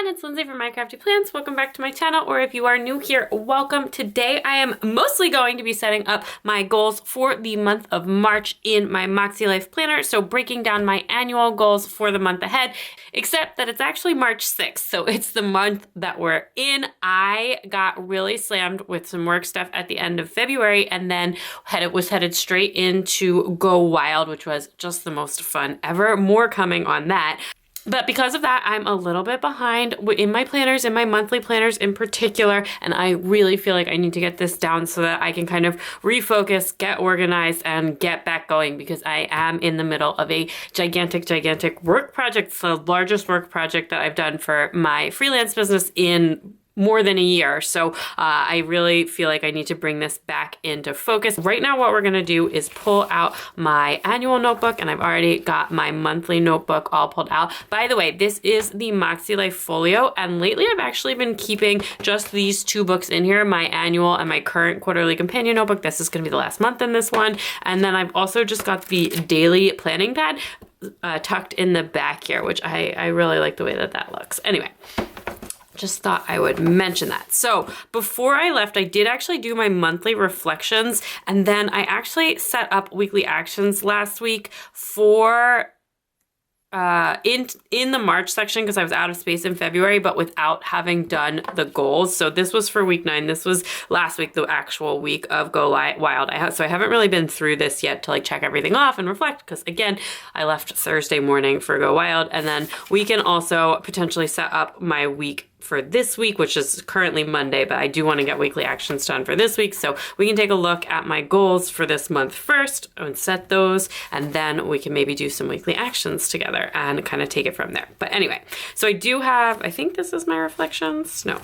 it's Lindsay from My Crafty Plants. Welcome back to my channel, or if you are new here, welcome. Today I am mostly going to be setting up my goals for the month of March in my MakseLife planner, so breaking down my annual goals for the month ahead, except that it's actually March 6th, so it's the month that we're in. I got really slammed with some work stuff at the end of February, and then was headed straight into Go Wild, which was just the most fun ever. More coming on that. But because of that, I'm a little bit behind in my planners, in my monthly planners in particular, and I really feel like I need to get this down so that I can kind of refocus, get organized, and get back going, because I am in the middle of a gigantic work project. It's the largest work project that I've done for my freelance business in more than a year. So I really feel like I need to bring this back into focus. Right now, what we're gonna do is pull out my annual notebook, and I've already got my monthly notebook all pulled out. By the way, this is the MakseLife Folio, and lately I've actually been keeping just these two books in here, my annual and my current quarterly companion notebook. This is gonna be the last month in this one. And then I've also just got the daily planning pad tucked in the back here, which I really like the way that that looks. Anyway, just thought I would mention that. So before I left, I did actually do my monthly reflections, and then I actually set up weekly actions last week for in the March section, because I was out of space in February, but without having done the goals. So this was for week 9. This was last week, the actual week of Go Wild. So I haven't really been through this yet to like check everything off and reflect, because again, I left Thursday morning for Go Wild. And then we can also potentially set up my week for this week, which is currently Monday, but I do want to get weekly actions done for this week. So we can take a look at my goals for this month first and set those, and then we can maybe do some weekly actions together and kind of take it from there. But anyway, so I do have, I think this is my reflections. No,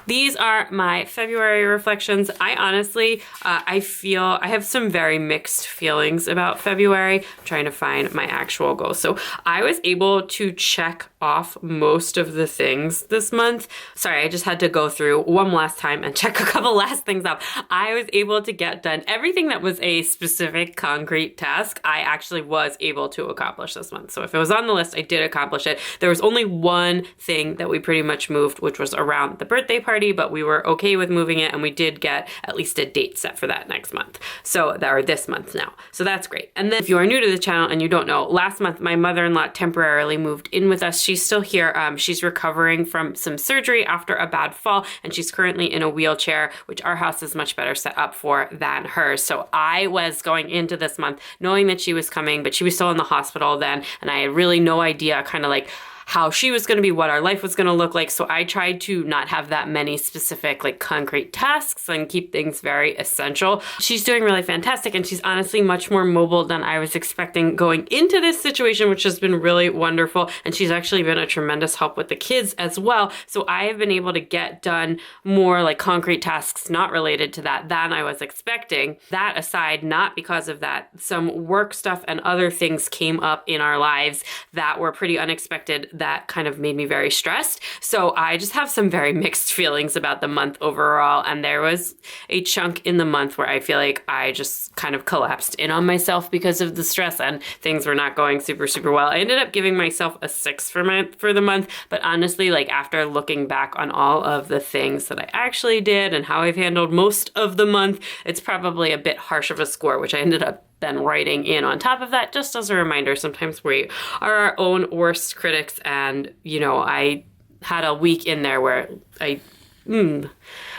these are my February reflections. I honestly, I feel I have some very mixed feelings about February. I'm trying to find my actual goals. So I was able to check off most of the things this month. Sorry, I just had to go through one last time and check a couple last things off. I was able to get done everything that was a specific concrete task. I actually was able to accomplish this month. So if it was on the list, I did accomplish it. There was only one thing that we pretty much moved, which was around the birthday party, but we were okay with moving it, and we did get at least a date set for that next month. So that, or this month now. So that's great. And then if you are new to the channel and you don't know, last month my mother-in-law temporarily moved in with us. She's still here. She's recovering from some surgery after a bad fall, and she's currently in a wheelchair, which our house is much better set up for than hers. So I was going into this month knowing that she was coming, but she was still in the hospital then, and I had really no idea kind of like how she was going to be, what our life was going to look like. So I tried to not have that many specific like concrete tasks and keep things very essential. She's doing really fantastic, and she's honestly much more mobile than I was expecting going into this situation, which has been really wonderful. And she's actually been a tremendous help with the kids as well. So I have been able to get done more like concrete tasks not related to that than I was expecting. That aside, not because of that, some work stuff and other things came up in our lives that were pretty unexpected that kind of made me very stressed. So I just have some very mixed feelings about the month overall. And there was a chunk in the month where I feel like I just kind of collapsed in on myself because of the stress, and things were not going super well. I ended up giving myself a 6 for the month. But honestly, like after looking back on all of the things that I actually did and how I've handled most of the month, it's probably a bit harsh of a score, which I ended up then writing in on top of that, just as a reminder. Sometimes we are our own worst critics, and you know, I had a week in there where I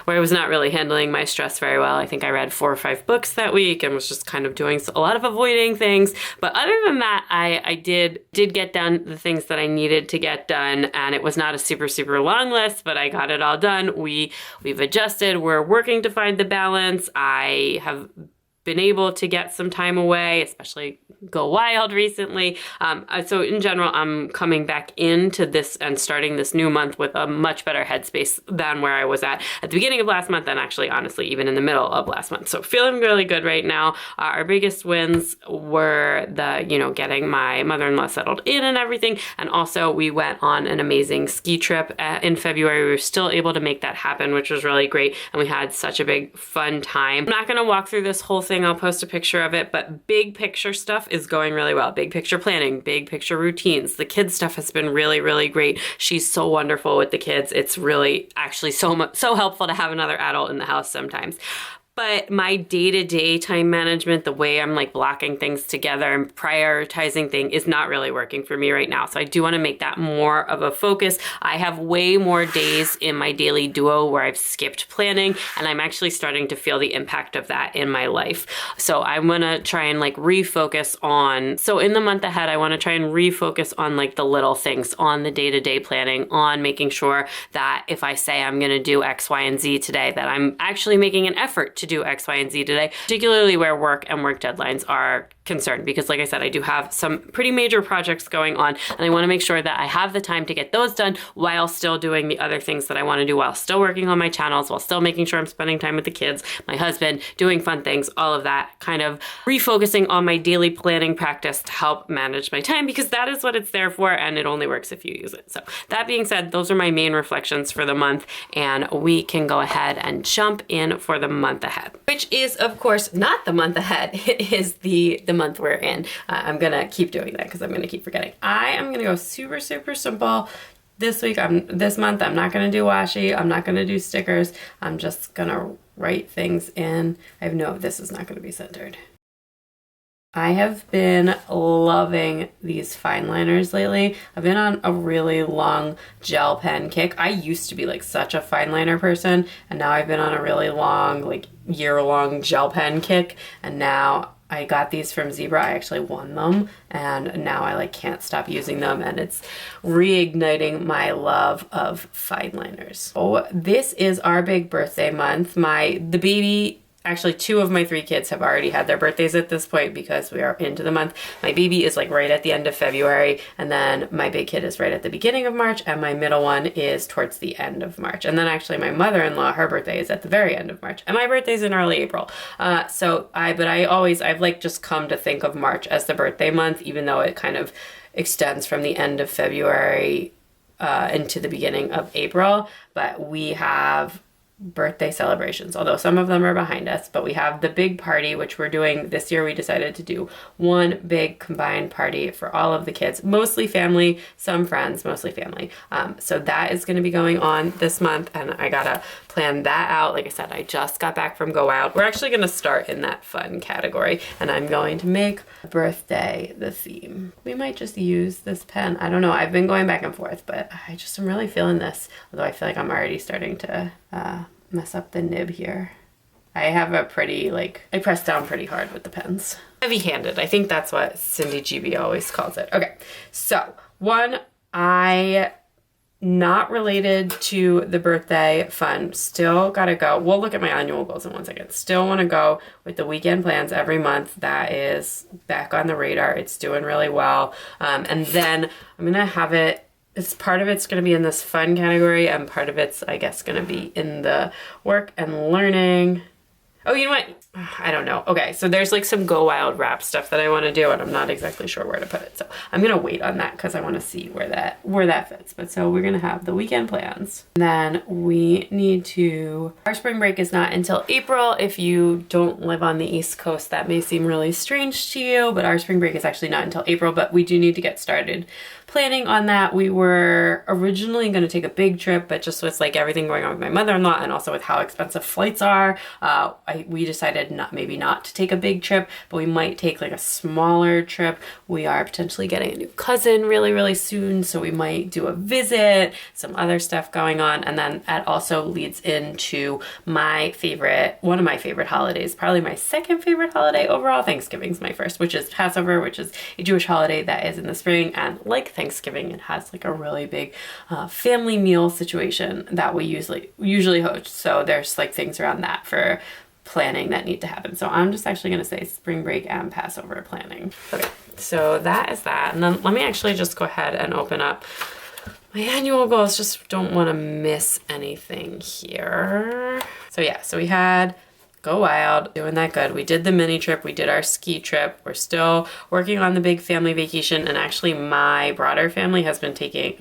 was not really handling my stress very well. I think I read 4 or 5 books that week and was just kind of doing a lot of avoiding things. But other than that, I did get done the things that I needed to get done, and it was not a super long list, but I got it all done. We've adjusted. We're working to find the balance. I have been able to get some time away, especially Go Wild recently. So in general, I'm coming back into this and starting this new month with a much better headspace than where I was at the beginning of last month, and actually, honestly, even in the middle of last month. So feeling really good right now. Our biggest wins were getting my mother-in-law settled in and everything. And also we went on an amazing ski trip in February. We were still able to make that happen, which was really great. And we had such a big fun time. I'm not going to walk through this whole thing thing. I'll post a picture of it, but big picture stuff is going really well. Big picture planning, big picture routines. The kids stuff has been really, really great. She's so wonderful with the kids. It's really actually so helpful to have another adult in the house sometimes. But my day-to-day time management, the way I'm like blocking things together and prioritizing things is not really working for me right now. So I do want to make that more of a focus. I have way more days in my daily duo where I've skipped planning, and I'm actually starting to feel the impact of that in my life. So I'm going to try and like refocus on, so in the month ahead, I want to try and refocus on like the little things, on the day-to-day planning, on making sure that if I say I'm going to do X, Y, and Z today, that I'm actually making an effort to do X, Y, and Z today, particularly where work and work deadlines are concerned, because like I said, I do have some pretty major projects going on, and I want to make sure that I have the time to get those done while still doing the other things that I want to do, while still working on my channels, while still making sure I'm spending time with the kids, my husband, doing fun things, all of that, kind of refocusing on my daily planning practice to help manage my time, because that is what it's there for, and it only works if you use it. So that being said, those are my main reflections for the month, and we can go ahead and jump in for the month ahead, which is of course not the month ahead. It is the month we're in. I'm gonna keep doing that because I'm gonna keep forgetting. I am gonna go super simple this week. This month I'm not gonna do washi. I'm not gonna do stickers. I'm just gonna write things in. This is not gonna be centered. I have been loving these fine liners lately. I've been on a really long gel pen kick. I used to be like such a fine liner person, and now I've been on a really long, like year-long gel pen kick, and now I got these from Zebra. I actually won them, and now I like can't stop using them, and it's reigniting my love of fine liners. Oh, this is our big birthday month. The baby, actually 2 of my 3 kids have already had their birthdays at this point because we are into the month. My baby is like right at the end of February, and then my big kid is right at the beginning of March, and my middle one is towards the end of March. And then actually my mother-in-law, her birthday is at the very end of March, and my birthday's in early April. I've like just come to think of March as the birthday month, even though it kind of extends from the end of February into the beginning of April. But we have birthday celebrations, although some of them are behind us, but we have the big party, which we're doing this year. We decided to do one big combined party for all of the kids, mostly family, some friends, mostly family. So that is going to be going on this month, and I gotta plan that out. Like I said, I just got back from Go Wild. We're actually going to start in that fun category, and I'm going to make birthday the theme. We might just use this pen. I don't know. I've been going back and forth, but I just am really feeling this, although I feel like I'm already starting to mess up the nib here. I have a pretty, I press down pretty hard with the pens. Heavy-handed. I think that's what Cindy GB always calls it. Okay, so not related to the birthday fun. Still gotta go. We'll look at my annual goals in 1 second. Still want to go with the weekend plans every month. That is back on the radar. It's doing really well. And then I'm gonna have it. Part of it's going to be in this fun category, and part of it's, I guess, going to be in the work and learning. Oh, you know what? I don't know. Okay, so there's like some Go Wild wrap stuff that I want to do, and I'm not exactly sure where to put it. So I'm going to wait on that because I want to see where that fits. But so we're going to have the weekend plans. And then we need to... Our spring break is not until April. If you don't live on the East Coast, that may seem really strange to you, but our spring break is actually not until April, but we do need to get started planning on that. We were originally going to take a big trip, but just with like everything going on with my mother-in-law and also with how expensive flights are, we decided maybe not to take a big trip, but we might take like a smaller trip. We are potentially getting a new cousin really, really soon, so we might do a visit, some other stuff going on. And then that also leads into one of my favorite holidays, probably my second favorite holiday overall. Thanksgiving's my first, which is Passover, which is a Jewish holiday that is in the spring. And like Thanksgiving, it has like a really big family meal situation that we usually host. So there's like things around that for planning that need to happen. So I'm just actually going to say spring break and Passover planning. Okay, so that is that. And then let me actually just go ahead and open up my annual goals. Just don't want to miss anything here. So yeah, so we had Go Wild, doing that good. We did the mini trip, we did our ski trip. We're still working on the big family vacation, and actually my broader family has been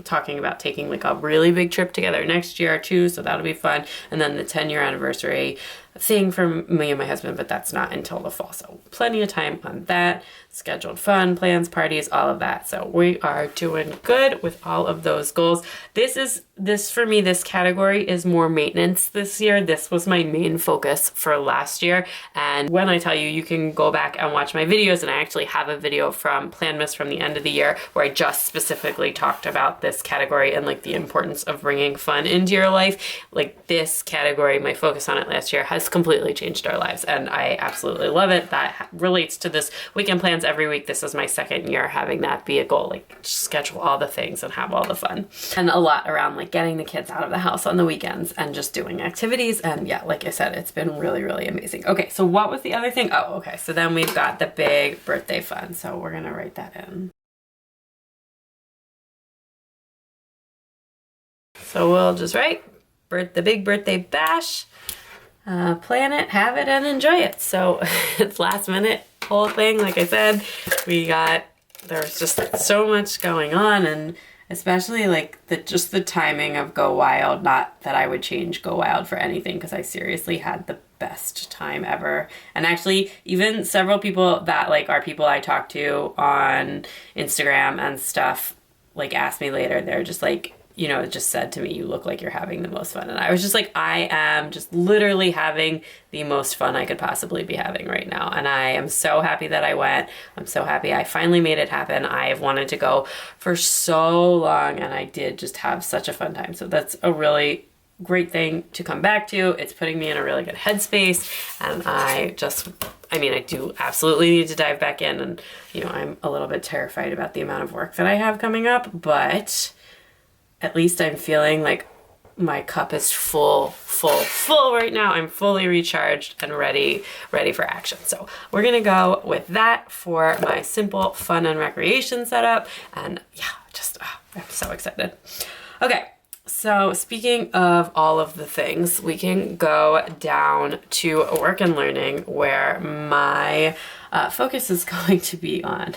talking about taking like a really big trip together next year too, so that'll be fun. And then the 10-year anniversary thing for me and my husband, but that's not until the fall. So plenty of time on that. Scheduled fun, plans, parties, all of that. So we are doing good with all of those goals. This for me, this category is more maintenance this year. This was my main focus for last year. And when I tell you, you can go back and watch my videos, and I actually have a video from Planmas from the end of the year where I just specifically talked about this category and like the importance of bringing fun into your life. Like this category, my focus on it last year has completely changed our lives, and I absolutely love it. That relates to this weekend plans every week. This is my second year having that be a goal, like schedule all the things and have all the fun, and a lot around like getting the kids out of the house on the weekends and just doing activities. And yeah, like I said, it's been really, really amazing. Okay, so what was the other thing? Oh, okay, so then we've got the big birthday fun. So we're gonna write that in. So we'll just write the big birthday bash, plan it, have it, and enjoy it. So it's last minute whole thing. Like I said, there's just so much going on, and especially like the timing of Go Wild. Not that I would change Go Wild for anything, because I seriously had the best time ever. And actually, even several people that like are people I talk to on Instagram and stuff, like asked me later, they're just like, you know, it just said to me, you look like you're having the most fun. And I was just like, I am just literally having the most fun I could possibly be having right now. And I am so happy that I went. I'm so happy I finally made it happen. I have wanted to go for so long, and I did just have such a fun time. So that's a really great thing to come back to. It's putting me in a really good headspace, and I do absolutely need to dive back in. And, you know, I'm a little bit terrified about the amount of work that I have coming up, but at least I'm feeling like my cup is full right now. I'm fully recharged and ready for action. So we're gonna go with that for my simple fun and recreation setup. And yeah, I'm so excited. Okay, so speaking of all of the things, we can go down to work and learning, where my focus is going to be on.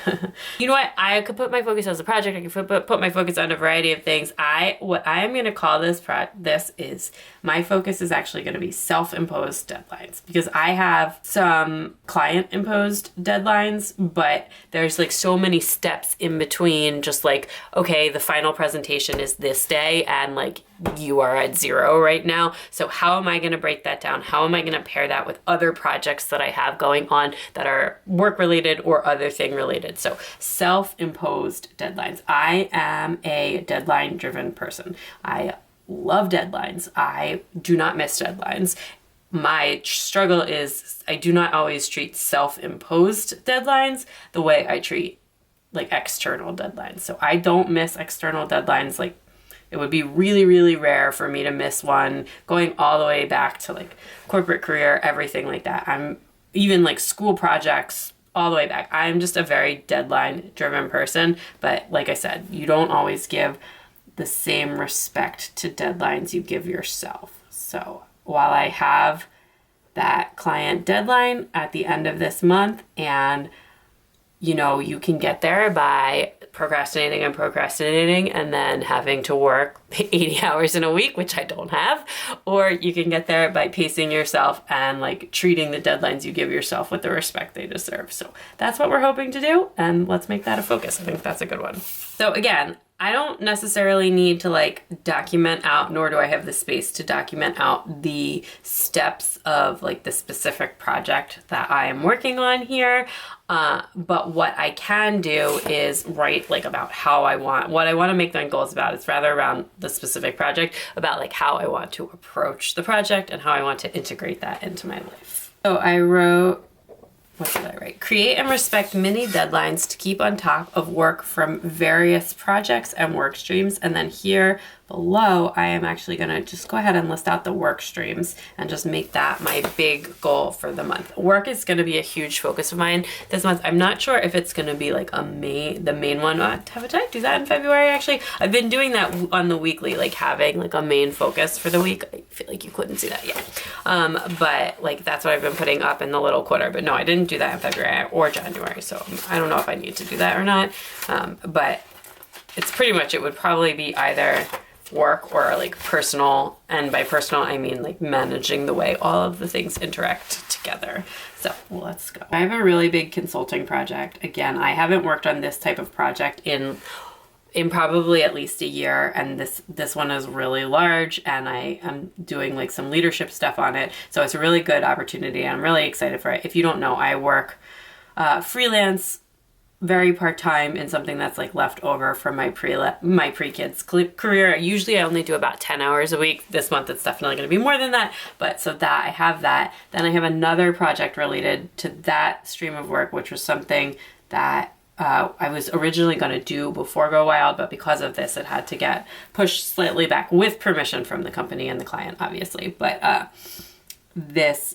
You know what? I could put my focus as a project. I could put my focus on a variety of things. What I am going to call my focus is actually going to be self-imposed deadlines, because I have some client-imposed deadlines, but there's like so many steps in between. Just like, okay, the final presentation is this day, and like you are at 0 right now. So how am I going to break that down? How am I going to pair that with other projects that I have going on that are work related or other thing related? So self-imposed deadlines. I am a deadline driven person. I love deadlines. I do not miss deadlines. My struggle is I do not always treat self-imposed deadlines the way I treat like external deadlines. So I don't miss external deadlines. Like, it would be really, really rare for me to miss one, going all the way back to like corporate career, everything like that. I'm even like school projects all the way back. I'm just a very deadline driven person. But like I said, you don't always give the same respect to deadlines you give yourself. So while I have that client deadline at the end of this month, and you know, you can get there by procrastinating and then having to work 80 hours in a week, which I don't have, or you can get there by pacing yourself and like treating the deadlines you give yourself with the respect they deserve. So that's what we're hoping to do, and let's make that a focus. I think that's a good one. So again, I don't necessarily need to like document out, nor do I have the space to document out the steps of like the specific project that I am working on here. But what I can do is write like about what I want to make my goals about. It's rather around the specific project, about like how I want to approach the project and how I want to integrate that into my life. So I wrote, what did I write? Create and respect mini deadlines to keep on top of work from various projects and work streams. And then here below, I am actually going to just go ahead and list out the work streams and just make that my big goal for the month. Work is going to be a huge focus of mine this month. I'm not sure if it's going to be like the main one. Did I do that in February? Actually, I've been doing that on the weekly, like having like a main focus for the week. I feel like you couldn't see that yet. But like that's what I've been putting up in the little quarter. But no, I didn't do that in February or January. So I don't know if I need to do that or not. But it's pretty much, it would probably be either work or like personal, and by personal I mean like managing the way all of the things interact together. So let's go. I have a really big consulting project. Again, I haven't worked on this type of project in probably at least a year, and this one is really large, and I am doing like some leadership stuff on it, so it's a really good opportunity. I'm really excited for it. If you don't know, I work freelance, very part-time, in something that's like left over from my pre-kids career. Usually I only do about 10 hours a week. This month it's definitely going to be more than that, but so that I have that. Then I have another project related to that stream of work, which was something that I was originally going to do before Go Wild, but because of this, it had to get pushed slightly back with permission from the company and the client, obviously. But this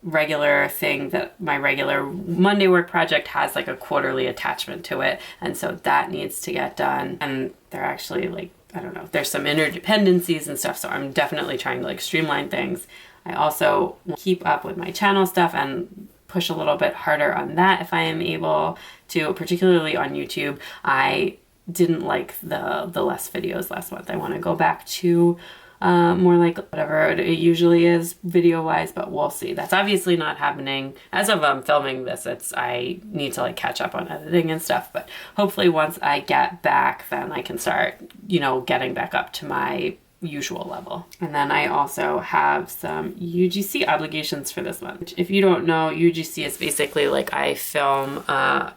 regular thing, that my regular Monday work project has like a quarterly attachment to it. And so that needs to get done. And they're actually like, I don't know, there's some interdependencies and stuff. So I'm definitely trying to like streamline things. I also keep up with my channel stuff and push a little bit harder on that if I am able to, particularly on YouTube. I didn't like the less videos last month. I want to go back to more like whatever it usually is video wise, but we'll see. That's obviously not happening as of filming this. I need to like catch up on editing and stuff, but hopefully once I get back, then I can start, you know, getting back up to my usual level. And then I also have some UGC obligations for this month. If you don't know, UGC is basically like I film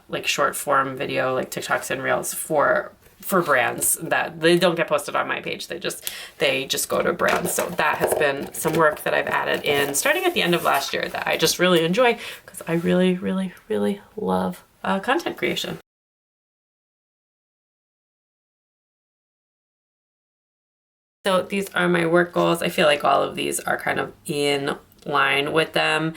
like short form video, like TikToks and Reels for brands that they don't get posted on my page. They just go to brands. So that has been some work that I've added in starting at the end of last year that I just really enjoy, because I really, really, really love content creation. So these are my work goals. I feel like all of these are kind of in line with them,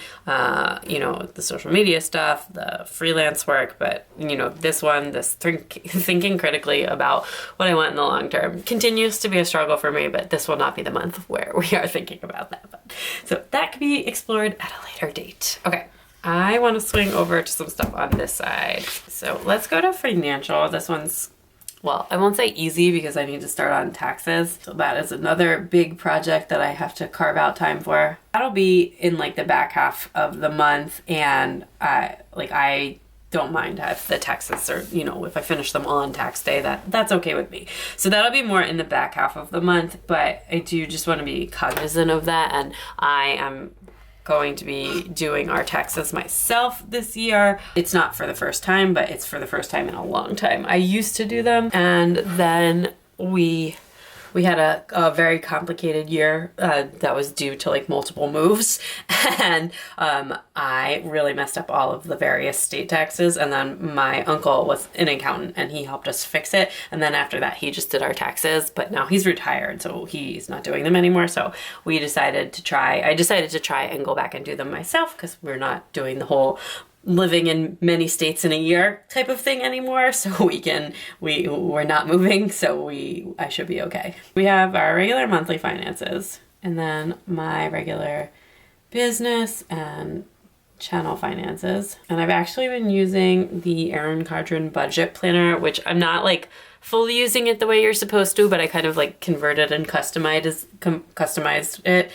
you know, the social media stuff, the freelance work, but you know, this one, thinking critically about what I want in the long term continues to be a struggle for me, but this will not be the month where we are thinking about that. So that could be explored at a later date. Okay. I want to swing over to some stuff on this side. So let's go to financial. This one's, well, I won't say easy because I need to start on taxes. So that is another big project that I have to carve out time for. That'll be in like the back half of the month, and I don't mind if the taxes are, you know, if I finish them all on tax day, that's okay with me. So that'll be more in the back half of the month, but I do just want to be cognizant of that, and I am going to be doing our taxes myself this year. It's not for the first time, but it's for the first time in a long time. I used to do them, and then we had a very complicated year that was due to like multiple moves, and I really messed up all of the various state taxes, and then my uncle was an accountant and he helped us fix it, and then after that he just did our taxes, but now he's retired, so he's not doing them anymore. So I decided to try and go back and do them myself, because we're not doing the whole living in many states in a year type of thing anymore. So we're not moving, so I should be okay. We have our regular monthly finances, and then my regular business and channel finances. And I've actually been using the Erin Cardron budget planner, which I'm not like fully using it the way you're supposed to, but I kind of like converted and customized it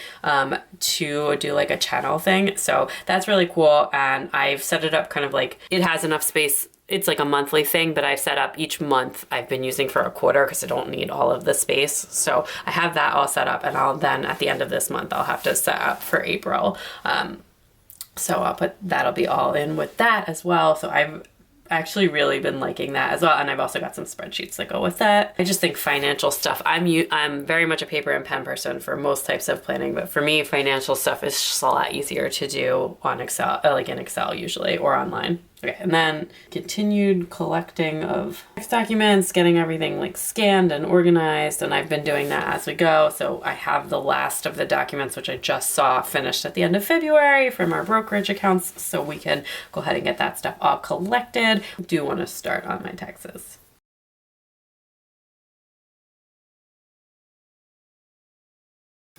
to do like a channel thing. So that's really cool. And I've set it up kind of like it has enough space. It's like a monthly thing, but I've set up each month I've been using for a quarter because I don't need all of the space. So I have that all set up, and I'll then at the end of this month, I'll have to set up for April. So that'll be all in with that as well. So I've actually really been liking that as well, and I've also got some spreadsheets that go with that. I just think financial stuff, I'm very much a paper and pen person for most types of planning, but for me, financial stuff is just a lot easier to do on Excel, like in Excel usually, or online. Okay, and then continued collecting of tax documents, getting everything like scanned and organized, and I've been doing that as we go. So I have the last of the documents, which I just saw finished at the end of February from our brokerage accounts, so we can go ahead and get that stuff all collected. I do want to start on my taxes.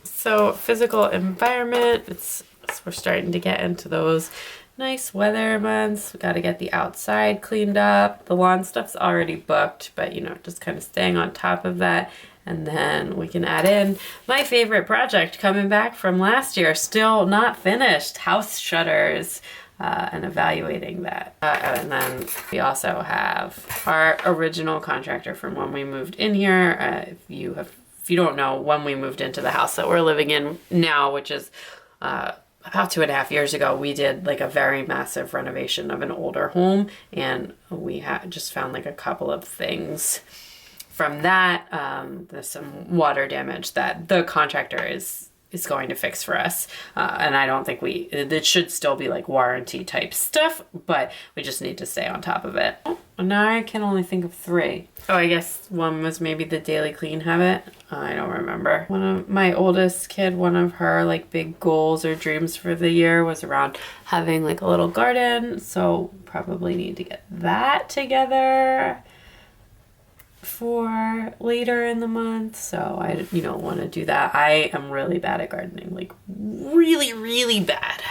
So physical environment, we're starting to get into those nice weather months. We got to get the outside cleaned up. The lawn stuff's already booked, but you know, just kind of staying on top of that. And then we can add in my favorite project coming back from last year, still not finished, house shutters. And evaluating that. And then we also have our original contractor from when we moved in here. If you don't know, when we moved into the house that we're living in now, which is about 2.5 years ago, we did like a very massive renovation of an older home, and we just found like a couple of things from that. There's some water damage that the contractor is going to fix for us. And I don't think it should still be like warranty type stuff, but we just need to stay on top of it. Oh, now I can only think of 3. Oh, I guess one was maybe the daily clean habit. I don't remember. One of my oldest kid, one of her like big goals or dreams for the year was around having like a little garden. So probably need to get that together for later in the month. So I want to do that. I am really bad at gardening, like really, really bad.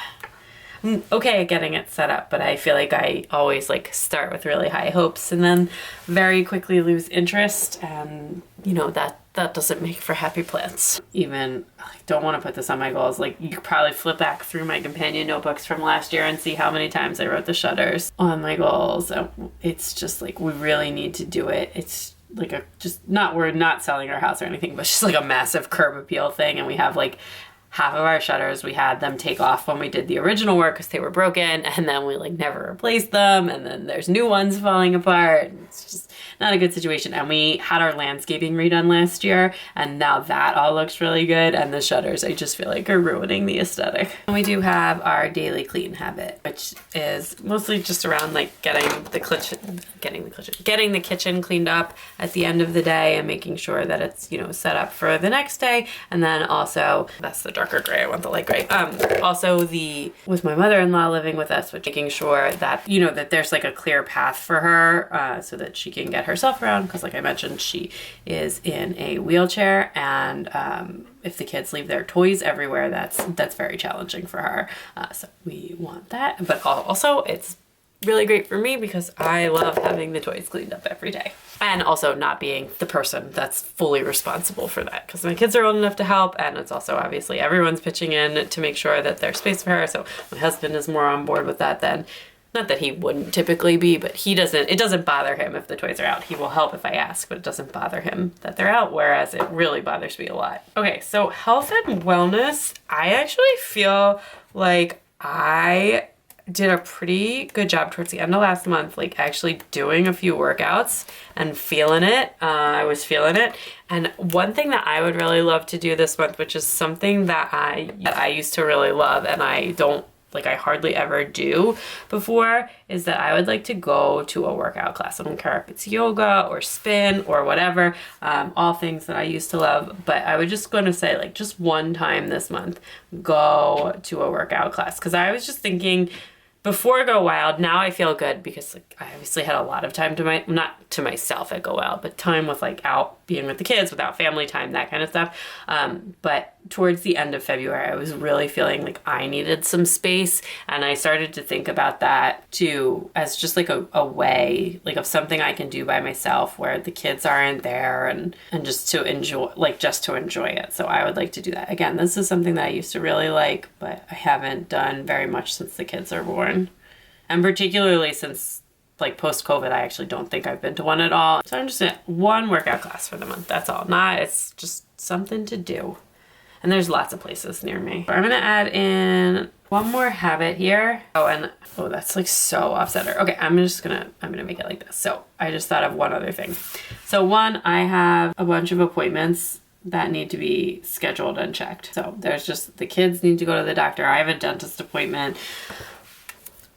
I'm okay at getting it set up, but I feel like I always like start with really high hopes and then very quickly lose interest, and that doesn't make for happy plants. Even I don't want to put this on my goals. Like, you could probably flip back through my companion notebooks from last year and see how many times I wrote the shutters on my goals. It's just like, we really need to do it. It's like we're not selling our house or anything, but just like a massive curb appeal thing. And we have like half of our shutters, we had them take off when we did the original work because they were broken, and then we like never replaced them, and then there's new ones falling apart. It's just not a good situation. And we had our landscaping redone last year, and now that all looks really good, and the shutters, I just feel like, are ruining the aesthetic. And we do have our daily clean habit, which is mostly just around like getting the kitchen cleaned up at the end of the day and making sure that it's set up for the next day. And then also, that's the darker gray, I want the light gray. Also with my mother-in-law living with us, with making sure that that there's like a clear path for her, so that she can get herself around, because like I mentioned, she is in a wheelchair, and if the kids leave their toys everywhere, that's very challenging for her. So we want that, but also it's really great for me because I love having the toys cleaned up every day. And also not being the person that's fully responsible for that, because my kids are old enough to help, and it's also obviously everyone's pitching in to make sure that there's space for her. So my husband is more on board with that than, not that he wouldn't typically be, but it doesn't bother him if the toys are out. He will help if I ask, but it doesn't bother him that they're out, whereas it really bothers me a lot. Okay, so health and wellness, I actually feel like I did a pretty good job towards the end of last month, like actually doing a few workouts and feeling it. I was feeling it. And one thing that I would really love to do this month, which is something that I used to really love and I hardly ever do before, is that I would like to go to a workout class. I don't care if it's yoga or spin or whatever, all things that I used to love. But I was just going to say, like, just one time this month, go to a workout class. Because I was just thinking, before Go Wild, now I feel good because like I obviously had a lot of time not to myself at Go Wild, but time with like out being with the kids, without family time, that kind of stuff. But towards the end of February, I was really feeling like I needed some space, and I started to think about that too as just like a way, like of something I can do by myself where the kids aren't there, and just to enjoy it. So I would like to do that. Again, this is something that I used to really like, but I haven't done very much since the kids are born. And particularly since like post-COVID, I actually don't think I've been to one at all. So I'm just in one workout class for the month. That's all. It's just something to do. And there's lots of places near me. I'm gonna add in one more habit here. Oh, that's like so off-center. Okay, I'm gonna make it like this. So I just thought of one other thing. So one, I have a bunch of appointments that need to be scheduled and checked. So there's just, the kids need to go to the doctor. I have a dentist appointment,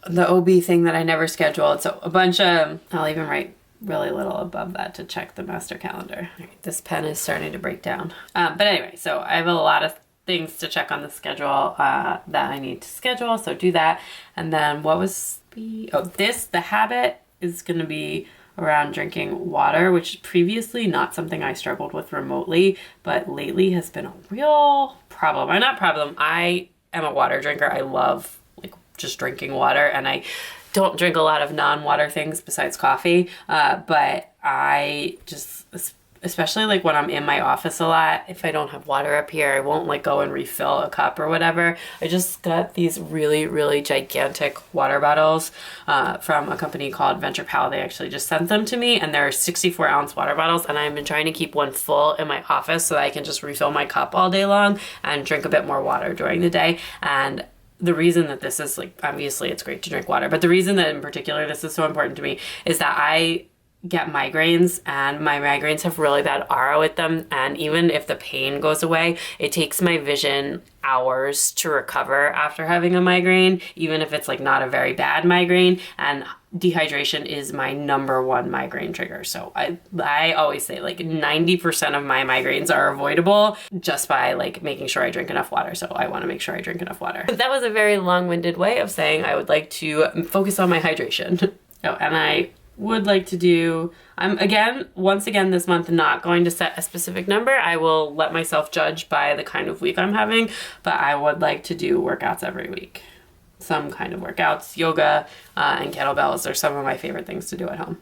the OB thing that I never scheduled. So a bunch of, I'll even write really little above that to check the master calendar. All right, this pen is starting to break down. But anyway, so I have a lot of things to check on the schedule that I need to schedule. So do that. And then the habit is going to be around drinking water, which previously not something I struggled with remotely, but lately has been a real problem. Or not problem. I am a water drinker. I love just drinking water, and I don't drink a lot of non-water things besides coffee, but I just, especially like when I'm in my office a lot, if I don't have water up here, I won't like go and refill a cup or whatever. I just got these really, really gigantic water bottles from a company called Venture Pal. They actually just sent them to me, and they're 64-ounce water bottles, and I've been trying to keep one full in my office so that I can just refill my cup all day long and drink a bit more water during the day. And the reason that this is like, obviously it's great to drink water, but the reason that in particular this is so important to me is that I get migraines, and my migraines have really bad aura with them, and even if the pain goes away, it takes my vision hours to recover after having a migraine, even if it's like not a very bad migraine. And dehydration is my #1 migraine trigger. So I always say like 90% of my migraines are avoidable just by like making sure I drink enough water. So I want to make sure I drink enough water. That was a very long-winded way of saying I would like to focus on my hydration. Oh, and I would like to do, I'm once again this month not going to set a specific number. I will let myself judge by the kind of week I'm having, but I would like to do workouts every week. Some kind of workouts. Yoga and kettlebells are some of my favorite things to do at home.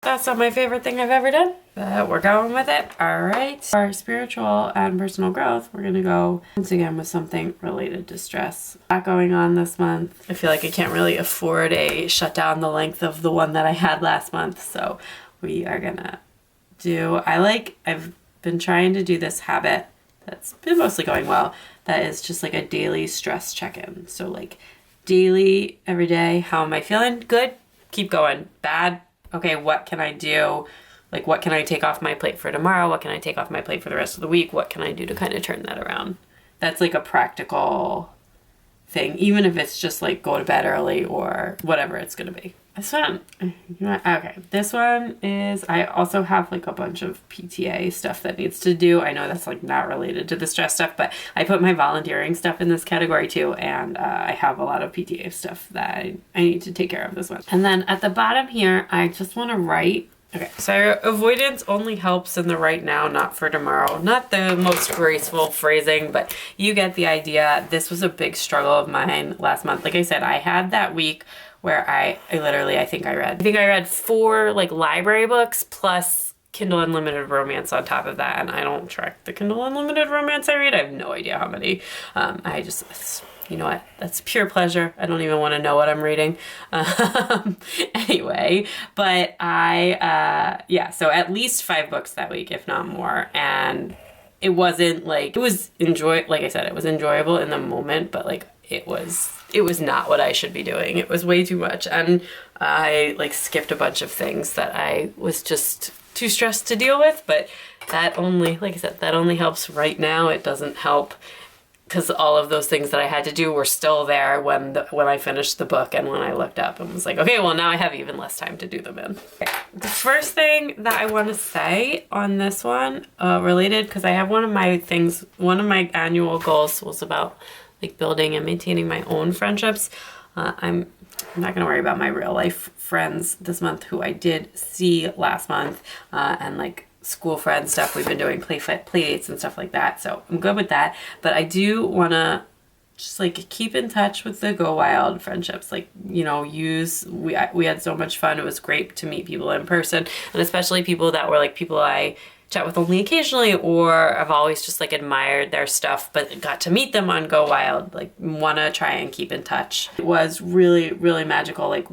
That's not my favorite thing I've ever done, but we're going with it. All right. For our spiritual and personal growth, we're going to go once again with something related to stress. A lot going on this month. I feel like I can't really afford a shutdown the length of the one that I had last month. So we are going to do, I've been trying to do this habit that's been mostly going well. That is just like a daily stress check-in. So like daily, every day, how am I feeling? Good. Keep going. Bad. Okay, what can I do? Like, what can I take off my plate for tomorrow? What can I take off my plate for the rest of the week? What can I do to kind of turn that around? That's like a practical thing, even if it's just like go to bed early or whatever it's going to be. This one, okay, this one is, I also have like a bunch of PTA stuff that needs to do. I know that's like not related to the stress stuff, but I put my volunteering stuff in this category too, and I have a lot of PTA stuff that I need to take care of this one. And then at the bottom here, I just want to write, okay, so avoidance only helps in the right now, not for tomorrow. Not the most graceful phrasing, but you get the idea. This was a big struggle of mine last month. Like I said, I had that week where I think I read 4 like library books plus Kindle Unlimited romance on top of that. And I don't track the Kindle Unlimited romance I read. I have no idea how many. I just, you know what, that's pure pleasure. I don't even want to know what I'm reading. Anyway, but so at least 5 books that week, if not more. And it wasn't like, like I said, it was enjoyable in the moment, but like it was not what I should be doing. It was way too much. And I like skipped a bunch of things that I was just too stressed to deal with. But that only, like I said, that only helps right now. It doesn't help because all of those things that I had to do were still there when I finished the book and when I looked up and was like, okay, well now I have even less time to do them in. Okay. The first thing that I want to say on this one, related, because I have one of my annual goals was about like building and maintaining my own friendships. I'm not going to worry about my real life friends this month who I did see last month, and like school friend stuff. We've been doing play dates and stuff like that. So I'm good with that. But I do want to just like keep in touch with the Go Wild friendships. Like, you know, we had so much fun. It was great to meet people in person, and especially people that were like people I chat with only occasionally, or I've always just like admired their stuff, but got to meet them on Go Wild. Like, want to try and keep in touch. It was really, really magical. Like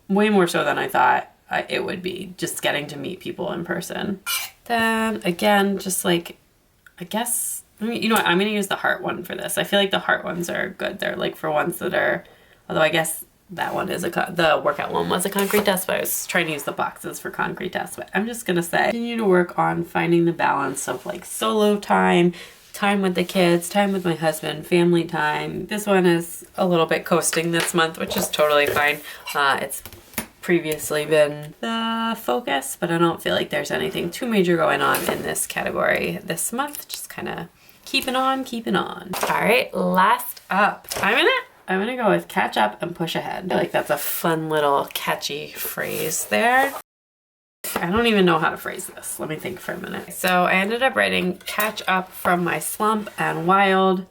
way more so than I thought it would be, just getting to meet people in person. Then again, just like, I guess, you know what, I'm going to use the heart one for this. I feel like the heart ones are good. They're like for ones that are, although I guess that one is the workout one was a concrete test, but I was trying to use the boxes for concrete tests. But I'm just going to say, continue to work on finding the balance of like solo time with the kids, time with my husband, family time. This one is a little bit coasting this month, which is totally fine. It's previously been the focus, but I don't feel like there's anything too major going on in this category this month. Just kind of keeping on. All right, last up, I'm gonna go with catch up and push ahead. I feel like that's a fun little catchy phrase there. I don't even know how to phrase this. Let me think for a minute. So I ended up writing catch up from my slump and wild.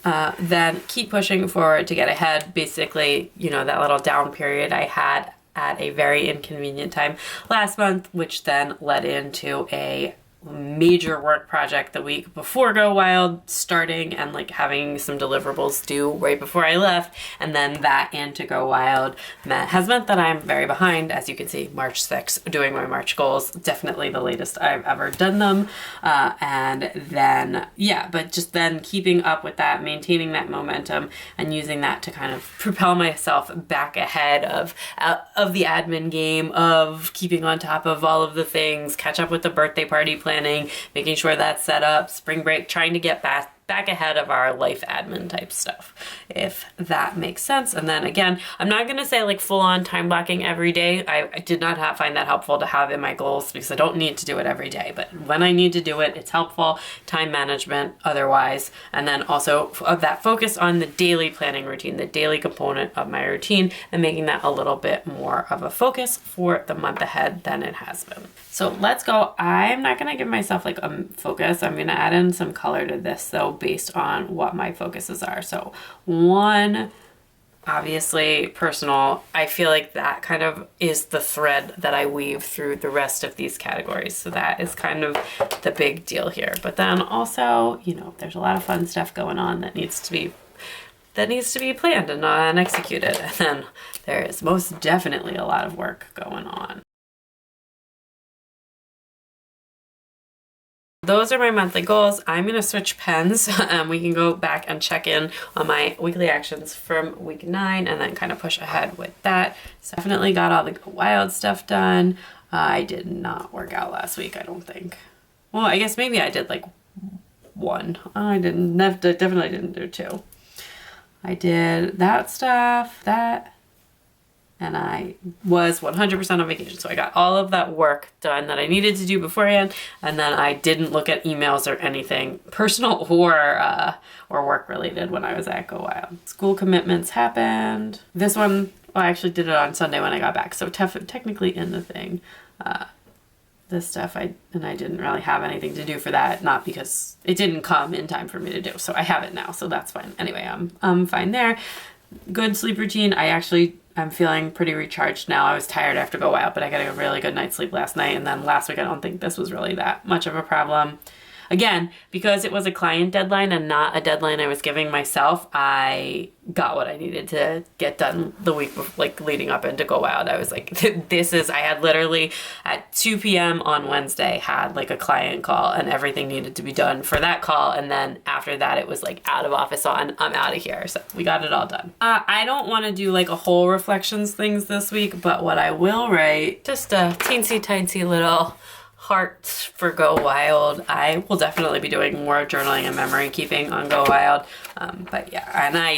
then keep pushing forward to get ahead. Basically, you know, that little down period I had at a very inconvenient time last month, which then led into a major work project the week before Go Wild starting and like having some deliverables due right before I left, and then that into Go Wild has meant that I'm very behind. As you can see, March 6th doing my March goals, definitely the latest I've ever done them, and then but just then keeping up with that, maintaining that momentum and using that to kind of propel myself back ahead of the admin game, of keeping on top of all of the things, catch up with the birthday party planning, making sure that's set up, spring break, trying to get back ahead of our life admin type stuff, if that makes sense. And then again, I'm not going to say like full on time blocking every day. I did not find that helpful to have in my goals because I don't need to do it every day, but when I need to do it, it's helpful. Time management otherwise. And then also of that focus on the daily planning routine, the daily component of my routine, and making that a little bit more of a focus for the month ahead than it has been. So let's go. I'm not going to give myself like a focus. I'm going to add in some color to this though, based on what my focuses are. So one, obviously personal. I feel like that kind of is the thread that I weave through the rest of these categories. So that is kind of the big deal here. But then also, you know, there's a lot of fun stuff going on that needs to be planned and executed. And then there is most definitely a lot of work going on. Those are my monthly goals. I'm going to switch pens. We can go back and check in on my weekly actions from week 9 and then kind of push ahead with that. So definitely got all the wild stuff done. I did not work out last week, I don't think. Well, I guess maybe I did like 1. I didn't. Definitely didn't do 2. I did that stuff, and I was 100% on vacation. So I got all of that work done that I needed to do beforehand, and then I didn't look at emails or anything personal or work related when I was at Go Wild. School commitments happened. This one, well, I actually did it on Sunday when I got back, so technically in the thing. This stuff, I didn't really have anything to do for that, not because it didn't come in time for me to do. So I have it now, so that's fine. Anyway, I'm fine there. Good sleep routine. I'm feeling pretty recharged now. I was tired after Go Wild, but I got a really good night's sleep last night. And then last week, I don't think this was really that much of a problem. Again, because it was a client deadline and not a deadline I was giving myself, I got what I needed to get done the week like leading up into Go Wild. I was like, I had literally at 2 p.m. on Wednesday had like a client call and everything needed to be done for that call. And then after that, it was like out of office on, I'm out of here. So we got it all done. I don't want to do like a whole reflections things this week, but what I will write, just a teensy tiny little heart for Go Wild. I will definitely be doing more journaling and memory keeping on Go Wild. But yeah, and I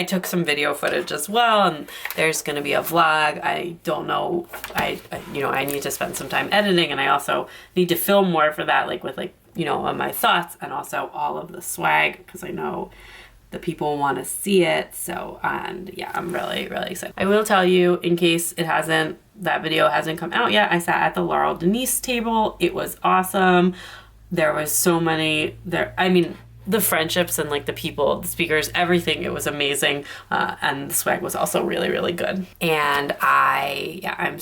took some video footage as well, and there's going to be a vlog. I don't know. I need to spend some time editing, and I also need to film more for that, like with my thoughts and also all of the swag, because I know the people want to see it. So, and yeah, I'm really, really excited. I will tell you, in case that video hasn't come out yet, I sat at the Laurel Denise table. It was awesome. There was so many there. I mean, the friendships and like the people, the speakers, everything. It was amazing. And the swag was also really, really good. And I'm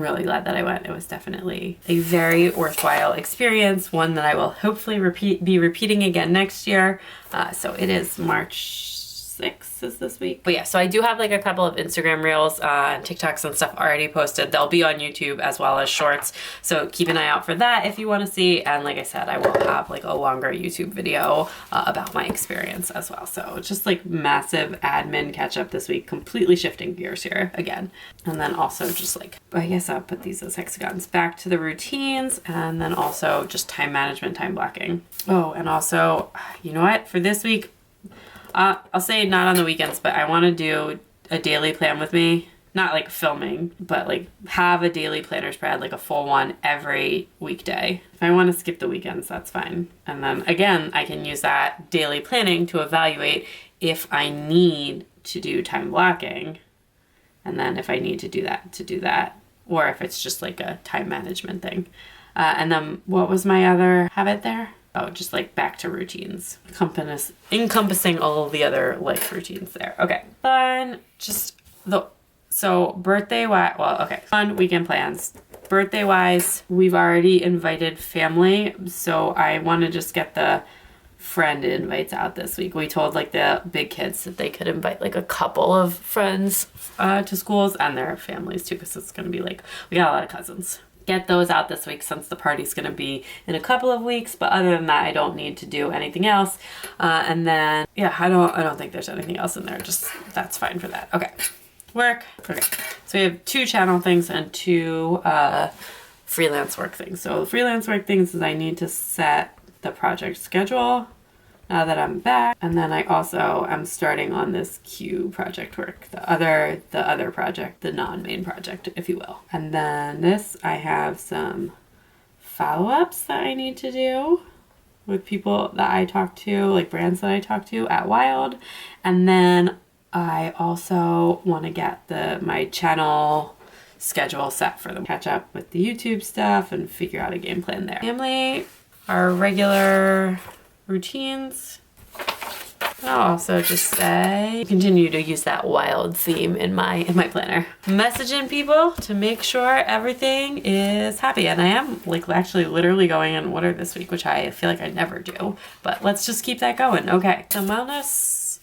really glad that I went. It was definitely a very worthwhile experience. One that I will hopefully be repeating again next year. So it is March 6th is this week. But yeah, so I do have like a couple of Instagram reels and TikToks and stuff already posted. They'll be on YouTube as well as shorts. So keep an eye out for that if you want to see. And like I said, I will have like a longer YouTube video about my experience as well. So just like massive admin catch up this week, completely shifting gears here again. And then also just like, I guess I'll put these as hexagons, back to the routines, and then also just time management, time blocking. Oh, and also, you know what, for this week, I'll say not on the weekends, but I want to do a daily plan with me. Not like filming, but like have a daily planner spread, like a full one every weekday. If I want to skip the weekends, that's fine. And then again, I can use that daily planning to evaluate if I need to do time blocking. And then if I need to do that, or if it's just like a time management thing. And then what was my other habit there? Oh, just like back to routines. Encompassing all the other life routines there. Okay. Fun. So birthday wise, well, okay. Fun weekend plans. Birthday wise, we've already invited family. So I want to just get the friend invites out this week. We told like the big kids that they could invite like a couple of friends to schools and their families too, because it's going to be like, we got a lot of cousins. Get those out this week since the party's going to be in a couple of weeks. But other than that, I don't need to do anything else. And then, yeah, I don't think there's anything else in there. Just, that's fine for that. Okay. Work. Okay. So we have 2 channel things and 2 freelance work things. So the freelance work things is I need to set the project schedule now that I'm back. And then I also am starting on this Q project work, the other project, the non-main project, if you will. And then this, I have some follow-ups that I need to do with people that I talk to, like brands that I talk to at Wild. And then I also want to get my channel schedule set for them. Catch up with the YouTube stuff and figure out a game plan there. Family, our regular routines. I'll also just say, continue to use that wild theme in my planner. Messaging people to make sure everything is happy. And I am like actually literally going in order this week, which I feel like I never do, but let's just keep that going. Okay. So wellness,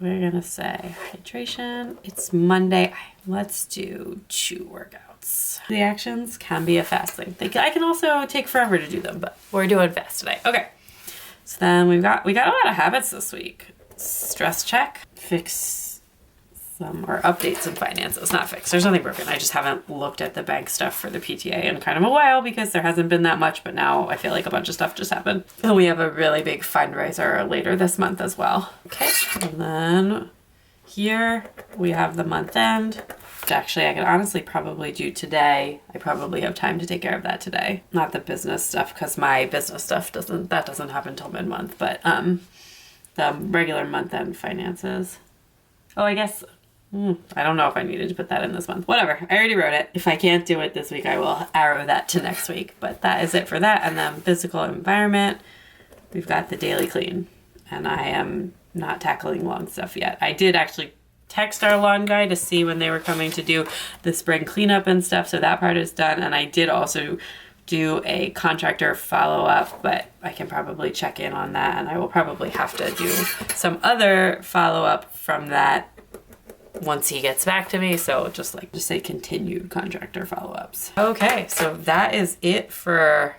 we're gonna say hydration. It's Monday. Let's do 2 workouts. The actions can be a fast thing. I can also take forever to do them, but we're doing fast today. Okay. So then we got a lot of habits this week. Stress check, fix some, or update some finances. Not fix, there's nothing broken. I just haven't looked at the bank stuff for the PTA in kind of a while because there hasn't been that much, but now I feel like a bunch of stuff just happened. And we have a really big fundraiser later this month as well. Okay, and then here we have the month end. Actually, I could honestly probably do today. I probably have time to take care of that today. Not the business stuff, because my business stuff doesn't happen till mid-month, but the regular month-end finances. Oh, I guess, I don't know if I needed to put that in this month. Whatever, I already wrote it. If I can't do it this week, I will arrow that to next week, but that is it for that. And then physical environment, we've got the daily clean, and I am not tackling lawn stuff yet. I did actually text our lawn guy to see when they were coming to do the spring cleanup and stuff, so that part is done. And I did also do a contractor follow-up, but I can probably check in on that, and I will probably have to do some other follow-up from that once he gets back to me. So just say continued contractor follow-ups. Okay, so that is it for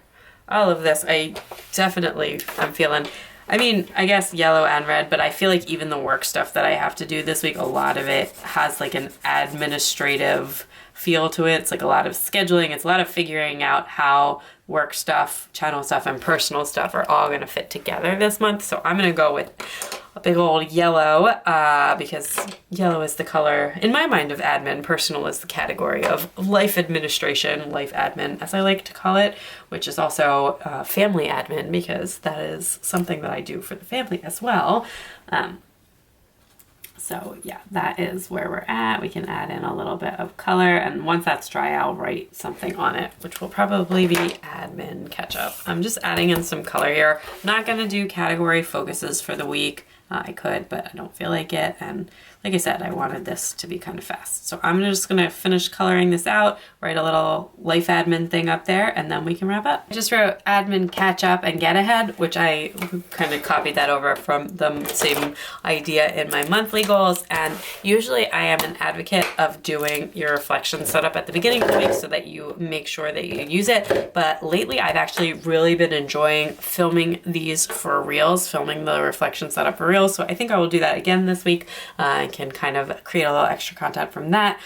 all of this. I'm feeling, I mean, I guess yellow and red, but I feel like even the work stuff that I have to do this week, a lot of it has like an administrative feel to it. It's like a lot of scheduling. It's a lot of figuring out how work stuff, channel stuff, and personal stuff are all going to fit together this month. So I'm going to go with a big old yellow because yellow is the color, in my mind, of admin. Personal is the category of life administration, life admin, as I like to call it, which is also family admin because that is something that I do for the family as well. So yeah, that is where we're at. We can add in a little bit of color, and once that's dry, I'll write something on it, which will probably be admin ketchup. I'm just adding in some color here. I'm not gonna do category focuses for the week. I could, but I don't feel like it. And like I said, I wanted this to be kind of fast. So I'm just gonna finish coloring this out, write a little life admin thing up there, and then we can wrap up. I just wrote admin catch up and get ahead, which I kind of copied that over from the same idea in my monthly goals. And usually I am an advocate of doing your reflection setup at the beginning of the week so that you make sure that you use it. But lately I've actually really been enjoying filming these for Reels, filming the reflection setup for Reels. So I think I will do that again this week. I can kind of create a little extra content from that.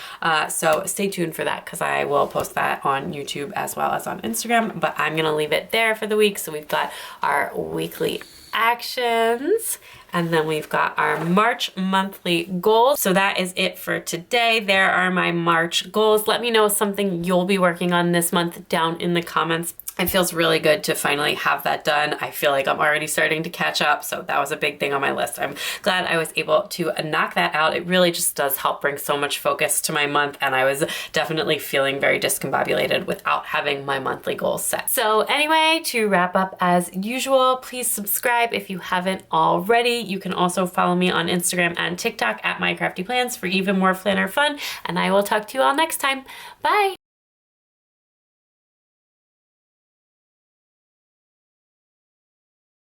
So stay tuned for that because I will post that on YouTube as well as on Instagram, but I'm going to leave it there for the week. So we've got our weekly actions, and then we've got our March monthly goals. So that is it for today. There are my March goals. Let me know something you'll be working on this month down in the comments. it feels really good to finally have that done. I feel like I'm already starting to catch up, so that was a big thing on my list. I'm glad I was able to knock that out. It really just does help bring so much focus to my month, and I was definitely feeling very discombobulated without having my monthly goals set. So anyway, to wrap up as usual, please subscribe if you haven't already. You can also follow me on Instagram and TikTok at My Crafty Plans for even more planner fun, and I will talk to you all next time. Bye!